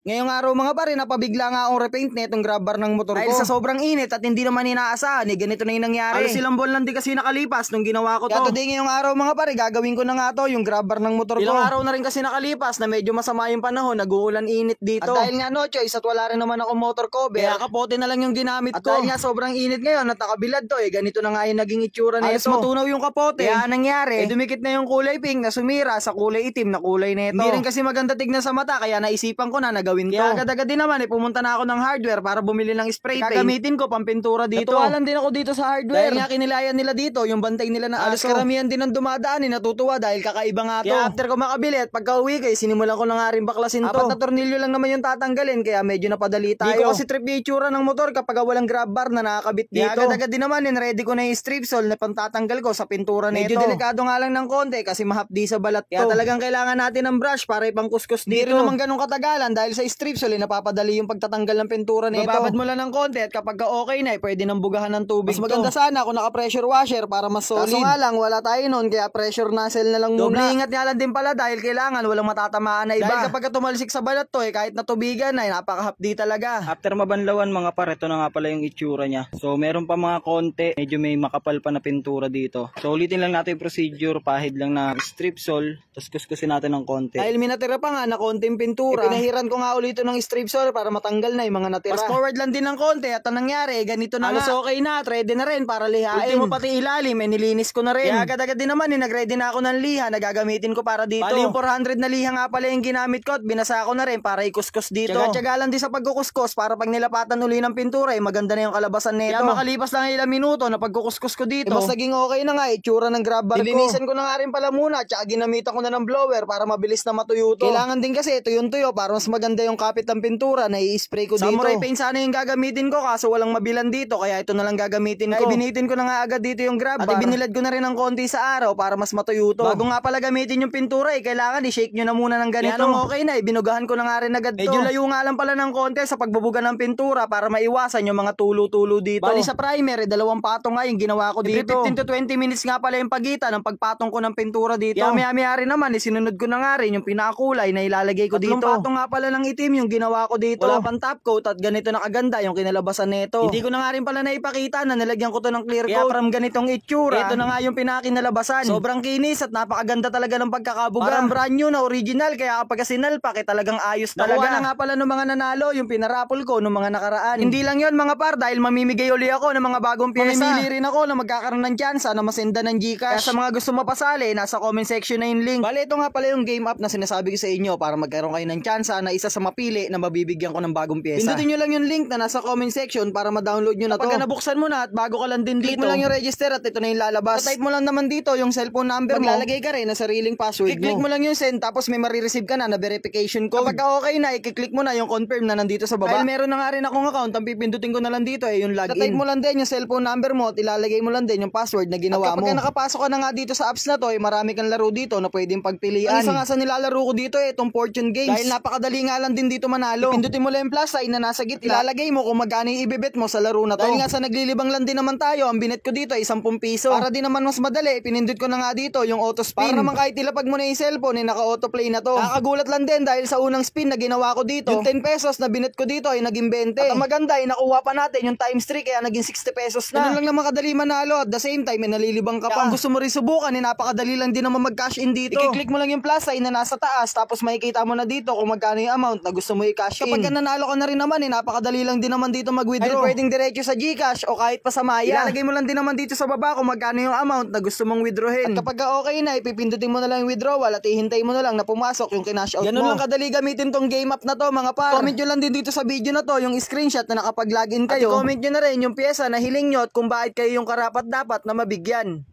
Ngayong araw mga pare, napabigla nga akong repaint na itong grab bar ng motor ko. Dahil sa sobrang init at hindi naman inaasahan, ganito na yung nangyari. Alos ilang buwan lang din kasi nakalipas nung ginawa ko to. Kaya today ngayong araw mga pare, gagawin ko na nga to, yung grab bar ng motor ko. Ilang araw na rin kasi nakalipas na medyo masama yung panahon, nag-uulan init dito. At dahil nga no choice at wala rin naman ako motor cover, kaya kapote na lang yung ginamit ko. At dahil nga sobrang init ngayon at nakabilad to, ganito na nga yung naging itsura na ito. Alos matunaw yung kapote. Kaya nangyari, dumikit na yung kulay pink na sumira sa kulay itim na kulay nito. Hindi rin kasi maganda tignan sa mata, kaya naisipan ko na nagawin to. Kaya agad-agad naman pumunta na ako ng hardware para bumili ng spray paint. Gagamitin ko pampintura dito. Natuwalan din ako dito sa hardware. Dahil nga kinilayan nila dito yung bantay nila na aso. Karamihan din ang dumadaan, natutuwa dahil kakaiba nga to. Kaya after ko makabili at pagka uwi ko, sinimulan ko na nga rin baklasin to. 4 na tornilyo lang naman yung tatanggalin, kaya medyo napadali tayo. Di ko kasi trip yung itsura ng motor kapag walang grab bar na nakakabit dito. Kaya agad-agad din naman ready ko na yung strip sole na pantatanggal ko sa pintura nito. Medyo delikado nga lang ng konti kasi mahapdi sa balat to. Kaya talagang kailangan natin ng brush para ipangkuskus dito. Hindi rin naman ganun katagalan dahil sa strip sole napapadali yung pagtatanggal ng pintura nito. Bababad mo lang ng konti at kapag okay na, pwede nang bugahan ng tubig. Mas maganda sana kung naka-pressure washer para mas solid. Kaso nga lang, wala tayo nun, kaya pressure nozzle na lang muna. Doble ingat nga lang din pala dahil kailangan walang matatamaan na iba. Dahil kapag tumalsik sa balat to, kahit natubigan na, napakahapdi talaga. After mabanlawan mga pare, ito na nga pala yung itsura niya. So meron pa mga konti, medyo may makapal pa na pintura dito. So ulitin lang natin yung procedure, pahid lang na strip sole, tapos kuskusin natin ng konti. Dahil may natira pa nga na konting pintura, pinahiran ko nga ulit ng strip sole para matanggal na yung mga natira. Fast forward lang din ng konti at ang nangyari, ganito na nga. Okay na, ready na rin para lihain. Ultimo pati ilalim, nilinis ko na rin. Kaya agad-agad din naman, nag-ready na ako ng liha na gagamitin ko para dito. Bali yung 400 na liha nga pala yung ginamit ko at binasa ko na rin para ikuskus dito. Tiyaga lang din sa pagkukuskus para pag nilapatan uli ng pintura, maganda na yung kalabasan nito. Kaya makalipas lang ilang minuto na pagkukuskus ko dito, mas naging okay na nga, itsura ng grab bar ko. Dilinisan ko na nga rin pala muna, tsaka ginamitan ko na ng blower para mabilis na matuyo to. Kailangan din kasi tuyong-tuyo para mas maganda yung kapit ng pintura na i-spray ko dito. Samurai paint sana yung gagamitin ko kaso walang mabilan dito kaya ito na lang gagamitin ko. Ibinitin ko na nga agad dito yung grab bar. At ibinilad ko na rin ng konti sa araw para mas matuyo to. Bago nga pala gamitin yung pintura kailangan i-shake nyo na muna ng ganito. Kaya nung okay na, binugahan ko na nga rin agad to. Medyo layo nga lang pala ng konti sa pagbubuga ng pintura para maiwasan yung mga tulo-tulo dito. Bali sa primer, 2 patong nga yung ginawa ko dito. 15 to 20 minutes nga pala yung pagitan ng pagpatong ko ng pintura dito. Kaya maya-maya rin naman, sinunod ko na nga rin yung pinakakulay na ilalagay ko dito. 3 patong nga pala ng itim yung ginawa ko dito. Wala pang top coat at ganito na kaganda yung kinalabasan nito. Hindi ko na nga rin pala naipakita na nilagyan ko to ng clear coat. Kaya from ganitong itsura, ito na nga yung pinakinalabasan. Sobrang kinis at napakaganda talaga ng pagkakabuga. Parang brand new na original, kaya kapag sinalpak talagang ayos talaga. Nakuha na nga pala ng mga nanalo yung pinarapol ko ng mga nakaraan. Hindi lang yon mga par, dahil mamimigay uli ako ng mga bagong pyesa. Mamimili rin ako na magkakaroon ng tsansa na masenda ng GCash. Kaya sa mga gusto mapasali, nasa comment section na yung link. Bale, ito nga pala yung game app na sinasabi ko sa inyo para magkaroon kayo ng tsansa na isa sa mapili na mabibigyan ko ng bagong pyesa. Pindutin nyo lang yung link na nasa comment section para ma-download nyo na to. Kapag nabuksan mo na at bago ka lang din dito, click mo lang yung register at ito na yung lalabas. Type mo lang naman dito yung cellphone number mo. Maglalagay ka rin na sariling password mo. Click mo lang yung send tapos may marireceive ka na verification code. Kapag okay na, i-click mo na yung confirm na nandito sa baba. Dahil meron na nga rin akong account, ang pipindutin ko na lang dito yung login. Type mo lang din yung cellphone number mo at ilalagay mo lang din yung password na ginawa mo. At kapag nakapasok ka na nga dito sa apps na to, marami kang laro dito na pwedeng pagpilian. Ang isa nga sa nilalaro ko dito itong Fortune Games. Dahil napakadali nga lang din dito manalo. Pindutin mo lang yung plus sign na nasa gitna. Ilalagay mo kung magkano yung ibibet mo sa laro na to. Dahil nga sa naglilibang lang din naman tayo, ang binet ko dito ay 10 piso. Para din naman mas madali, pinindot ko na nga dito yung auto spin. Para naman kahit ilapag mo na yung cellphone, naka-auto play na to. Nakakagulat lang din dahil sa unang spin na ginawa ko dito, yung 10 pesos na binet ko dito ay naging 20. At ang maganda ay nakuha pa natin yung times 3 kaya naging 60 pesos na. Ganun lang naman kadali manalo at the same time ay nalilibang ka pa. Kung gusto mo rin subukan, napakadali lang din naman mag-cash in dito. I-click mo lang yung plus sign na nasa taas tapos makikita mo na dito kung magkano yung amount na gusto mo i-cash in. Kapag nanalo ka na rin naman, napakadali lang din naman dito mag-withdraw. Ay pwedeng diretso sa GCash o kahit pa sa Maya. Ilalagay mo lang din naman dito sa baba kung magkano yung amount na gusto mong withdrawin. At kapag okay na, ipipindutin mo na lang yung withdrawal at ihintay mo na lang na pumasok yung kinash out mo. Ganun lang kadali gamitin tong game app na to mga par. Comment nyo lang din dito sa video na to yung screenshot na nakapag-login kayo. At comment nyo na rin yung pyesa na hiling nyo at kung bakit kayo yung karapat dapat na mabigyan.